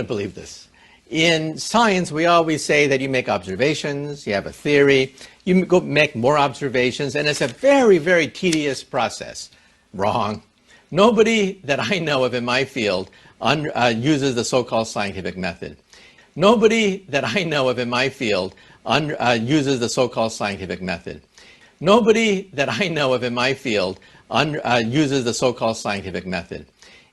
Believe this. In science, we always say that you make observations, you have a theory, you go make more observations, and it's a very, very tedious process. Wrong. Nobody that I know of in my field uses the so-called scientific method. Nobody that I know of in my field uses the so-called scientific method. Nobody that I know of in my field uses the so-called scientific method.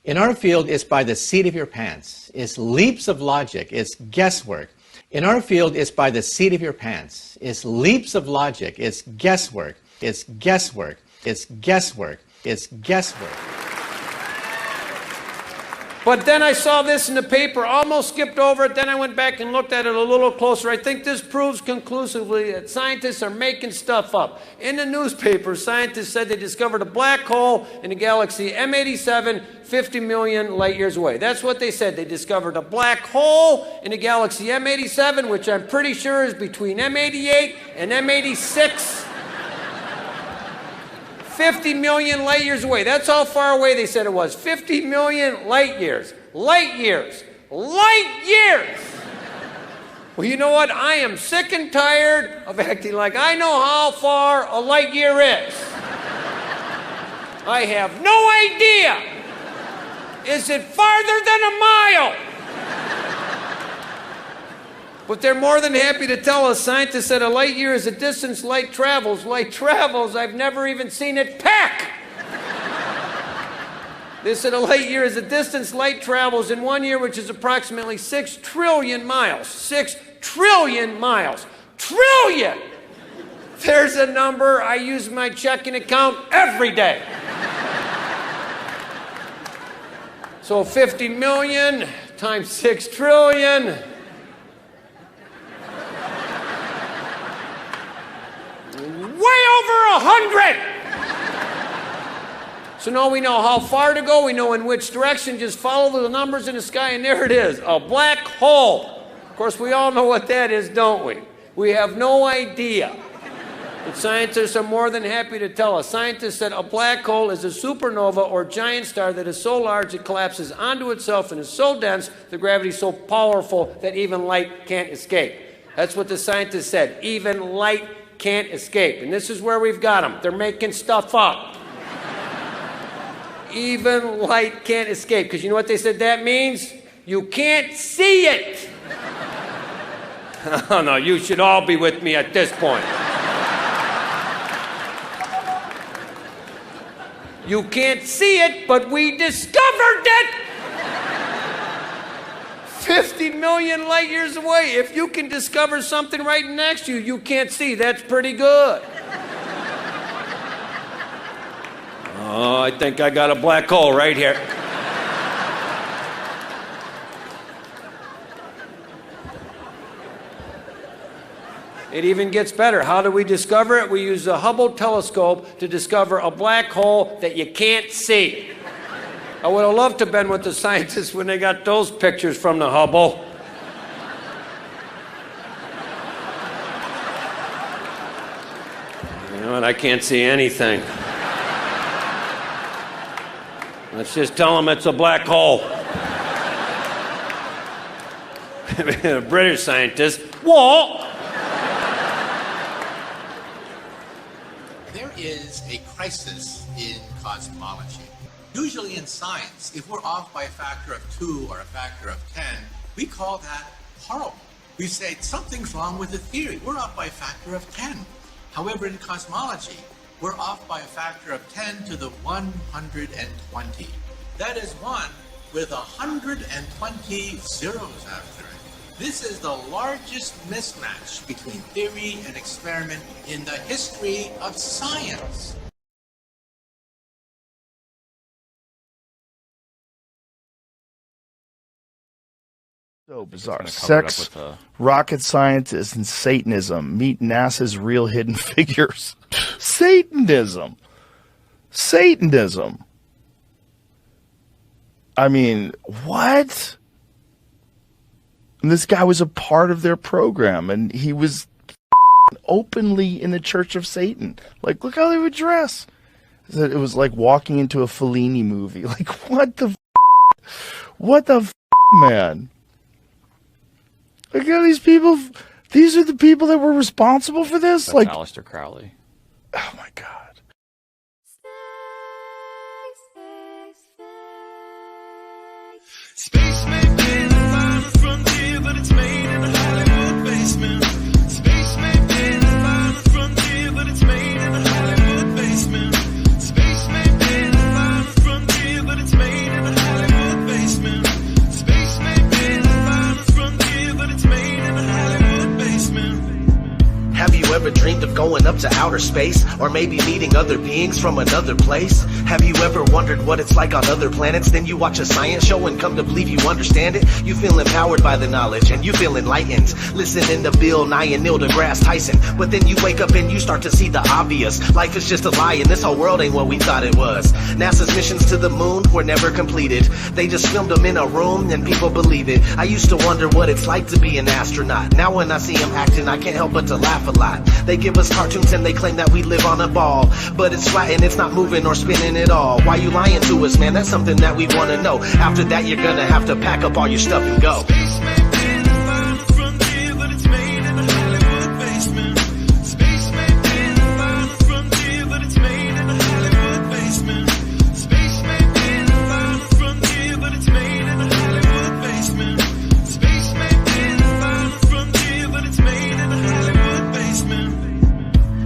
In our field, it's by the seat of your pants. It's leaps of logic. It's guesswork. In our field, it's by the seat of your pants. It's leaps of logic. It's guesswork. It's guesswork. It's guesswork. It's guesswork. But then I saw this in the paper, almost skipped over it, then I went back and looked at it a little closer. I think this proves conclusively that scientists are making stuff up. In the newspaper, scientists said they discovered a black hole in the galaxy M87, 50 million light years away. That's what they said. They discovered a black hole in the galaxy M87, which I'm pretty sure is between M88 and M86. 50 million light years away. That's how far away they said it was. 50 million light years. Light years. Light years! Well, you know what? I am sick and tired of acting like I know how far a light year is. I have no idea. Is it farther than a mile? But they're more than happy to tell us scientists that a light year is a distance light travels. Light travels, I've never even seen it peck. They said a light year is a distance light travels in 1 year, which is approximately 6 trillion miles. 6 trillion miles. Trillion! There's a number I use in my checking account every day. So 50 million times 6 trillion. Way over 100! So now we know how far to go, we know in which direction, just follow the numbers in the sky, and there it is, a black hole. Of course, we all know what that is, don't we? We have no idea. But scientists are more than happy to tell us. Scientists said a black hole is a supernova or giant star that is so large it collapses onto itself and is so dense, the gravity is so powerful that even light can't escape. That's what the scientists said, even light can't escape. And this is where we've got them. They're making stuff up. Even light can't escape. Because you know what they said that means? You can't see it. Oh no, you should all be with me at this point. You can't see it, but we discovered it! 50 million light years away. If you can discover something right next to you you can't see, that's pretty good. Oh, I think I got a black hole right here. It even gets better. How do we discover it? We use the Hubble telescope to discover a black hole that you can't see. I would have loved to have been with the scientists when they got those pictures from the Hubble. You know what? I can't see anything. Let's just tell them it's a black hole. A British scientist. What? There is a crisis in cosmology. Usually in science, if we're off by a factor of 2 or a factor of 10, we call that horrible. We say something's wrong with the theory. We're off by a factor of 10. However, in cosmology, we're off by a factor of 10 to the 120. That is 1 with 120 zeros after it. This is the largest mismatch between theory and experiment in the history of science. So bizarre. Sex, rocket scientists, and Satanism. Meet NASA's real hidden figures. Satanism. Satanism. I mean, what? And this guy was a part of their program, and he was openly in the Church of Satan. Like, look how they would dress. It was like walking into a Fellini movie. Like, what the man? Look at these people. These are the people that were responsible for this? That's like, Aleister Crowley. oh my God. Space may be the final frontier, but it's made in a Hollywood basement. Space may be the final frontier, but it's made in a Hollywood basement. Space may be the final frontier, but it's made in a Hollywood basement. Space may be the final frontier, but it's made in a Hollywood basement. Have you ever dreamed of going up to outer space? Or maybe meeting other beings from another place? Have you ever wondered what it's like on other planets? Then you watch a science show and come to believe you understand it? You feel empowered by the knowledge and you feel enlightened, listening to Bill Nye and Neil deGrasse Tyson. But then you wake up and you start to see the obvious. Life is just a lie and this whole world ain't what we thought it was. NASA's missions to the moon were never completed. They just filmed them in a room and people believe it. I used to wonder what it's like to be an astronaut. Now when I see them acting, I can't help but to laugh a lot. They give us cartoons and they claim that we live on a ball, but it's flat and it's not moving or spinning at all. Why you lying to us, man? That's something that we want to know. After that, you're gonna have to pack up all your stuff and go. Space may be the final frontier, but it's made in a Hollywood basement. Space may be the final frontier, but it's made in a Hollywood basement. Space may be the final frontier, but it's made in a Hollywood basement. Space may be the final frontier, but it's made in a Hollywood basement.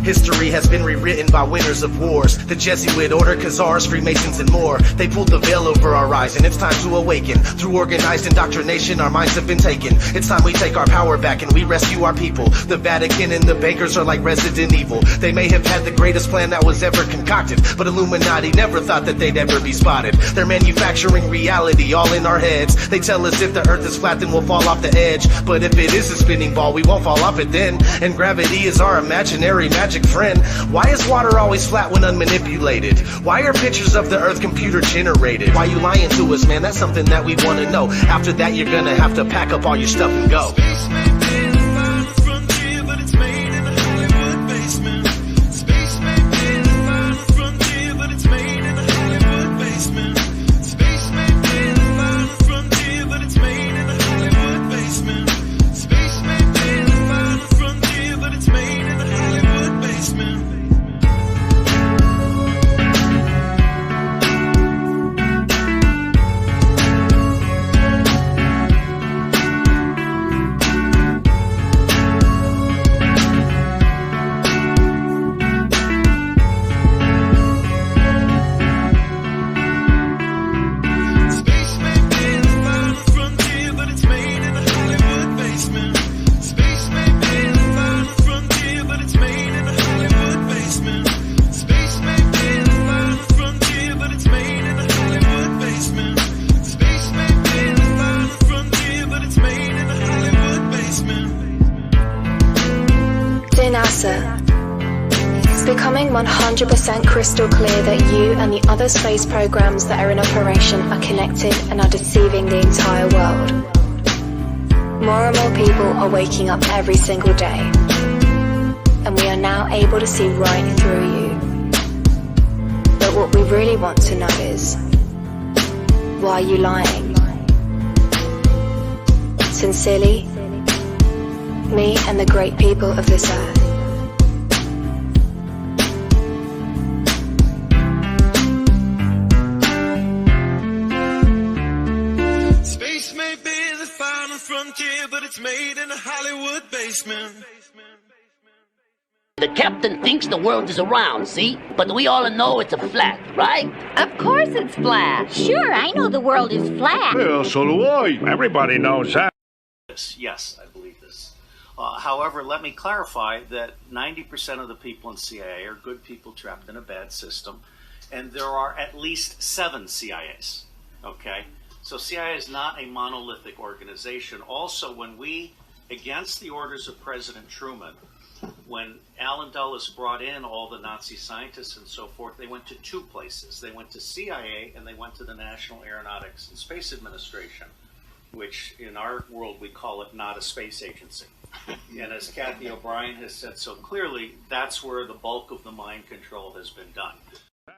History has been rewritten by winners of wars, the Jesuit order, Khazars, Freemasons, and more. They pulled the veil over our eyes, and it's time to awaken. Through organized indoctrination, our minds have been taken. It's time we take our power back and we rescue our people. The Vatican and the bankers are like Resident Evil. They may have had the greatest plan that was ever concocted, but Illuminati never thought that they'd ever be spotted. They're manufacturing reality all in our heads. They tell us if the earth is flat, then we'll fall off the edge. But if it is a spinning ball, we won't fall off it then. And gravity is our imaginary magic friend. Why is water always flat when unmanipulated? Why are pictures of the earth computer generated? Why you lying to us, man? That's something that we want to know. After that, you're gonna have to pack up all your stuff and go. Space may be the final frontier, but it's made in a Hollywood basement. Space may be the final frontier, but it's made in a Hollywood basement. Space may be the final frontier, but it's made in a Hollywood basement. Space may be the final frontier, but it's made in a Hollywood basement. Space may be the final frontier, but it's made in a Hollywood basement. Space may be the final frontier, but it's made in a Hollywood basement. Space may be the final frontier, but it's made in a Hollywood basement. Space may be the final frontier, but it's made in a Hollywood basement. Dear NASA, it's becoming 100% crystal clear that you and the other space programs that are in operation are connected and are deceiving the entire world. More and more people are waking up every single day, and we are now able to see right through you. But what we really want to know is, why are you lying? Sincerely, me and the great people of this earth. Space may be the final frontier, but it's made in a Hollywood basement. The captain thinks the world is round, see? But we all know it's a flat, right? Of course it's flat. Sure, I know the world is flat. Well, so do I. Everybody knows that. Yes, I believe this. However, let me clarify that 90% of the people in CIA are good people trapped in a bad system, and there are at least 7 CIAs, okay? So CIA is not a monolithic organization. Also, when we, against the orders of President Truman, when Allen Dulles brought in all the Nazi scientists and so forth, they went to 2 places. They went to CIA and they went to the National Aeronautics and Space Administration, which in our world we call it not a space agency. And as Kathy O'Brien has said so clearly, that's where the bulk of the mind control has been done.